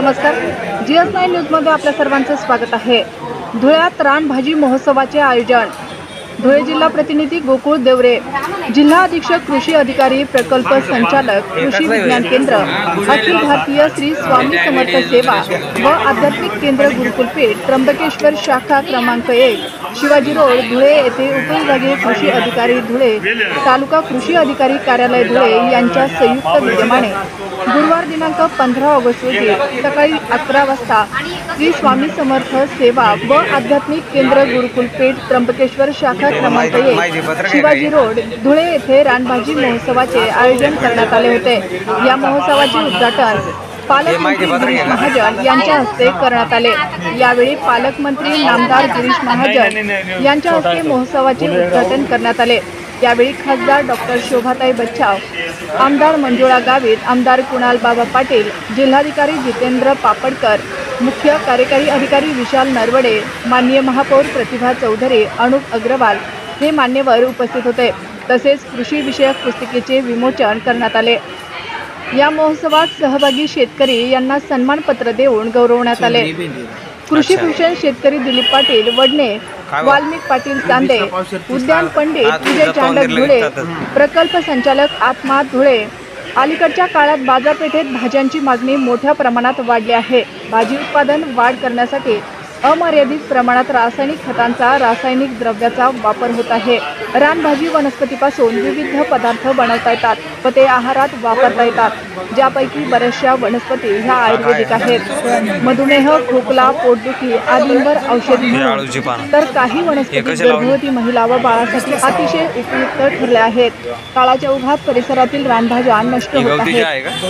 नमस्कार, GS9 न्यूजमध्ये आपल्या सर्वांचं स्वागत आहे। धुळ्यात रानभाजी महोत्सवाचे आयोजन। धुळे जिल्हा प्रतिनिधी गोकुळ देवरे, जिल्हा अधीक्षक कृषी अधिकारी प्रकल्प संचालक कृषी विज्ञान केंद्र अखिल भारतीय श्री स्वामी समर्थ सेवा व आध्यात्मिक केंद्र गुरुकुलपेठ त्र्यंबकेश्वर शाखा क्रमांक 1 शिवाजी रोड धुळे येथे उपविभागीय कृषी अधिकारी धुळे तालुका कृषी अधिकारी कार्यालय धुळे यांच्या संयुक्त विद्यमाने गुरुवार दिनांक 15 ऑगस्ट रोजी सकाळी 11 वाजता श्री स्वामी समर्थ सेवा व आध्यात्मिक केंद्र गुरुकुलपेठ त्र्यंबकेश्वर शाखा क्रमांक 1 शिवाजी रोड धुळे येथे रानभाजी महोत्सवाचे आयोजन करण्यात आले होते। या महोत्सवाचे उद्घाटन पालकमंत्री गिरीश महाजन यांच्या हस्ते करण्यात आले। यावेळी पालकमंत्री नामदार गिरीश महाजन यांच्या हस्ते महोत्सवाचे उद्घाटन करण्यात आले। यावेळी खासदार डॉक्टर शोभाताई बच्छाव, आमदार मंजुळा गावित, आमदार कुणाल बाबा पाटील, जिल्हाधिकारी जितेंद्र पापडकर, मुख्य कार्यकारी अधिकारी विशाल नरवडे, माननीय महापौर प्रतिभा चौधरी, अनुप अग्रवाल हे मान्यवर उपस्थित होते। तसेच कृषी विषयक पुस्तिकेचे विमोचन करण्यात आले। या महोत्सवात सहभागी शेतकरी यांना सन्मानपत्र देऊन गौरवण्यात आले। कृषी भूषण शेतकरी दिलीप पाटील वडणे, वाल्मिक पाटील चांदे, उद्यान पंडित विजय चांडक धुळे, प्रकल्प संचालक आत्मा धुळे। अलीकडच्या काळात बाजारपेठेत भाज्यांची मागणी मोठ्या प्रमाणात वाढली आहे। भाजी उत्पादन वाढ करण्यासाठी अमर्यादित प्रमाणात रासायनिक खतांचा, रासायनिक द्रव्याचा वापर होत आहे। रानभाजी वनस्पतीपासून विविध पदार्थ बनवता येतात व ते आहारात वापरता येतात, ज्यापैकी बऱ्याचशा वनस्पती ह्या आयुर्वेदिक आहेत। मधुमेह, खोकला, पोटदुखी आदींवर औषधी म्हणून तर काही वनस्पती गर्भवती महिला व बाळासाठी अतिशय उपयुक्त ठरल्या आहेत। काळाच्या ओघात परिसरातील रानभाज्या नष्ट होत आहेत।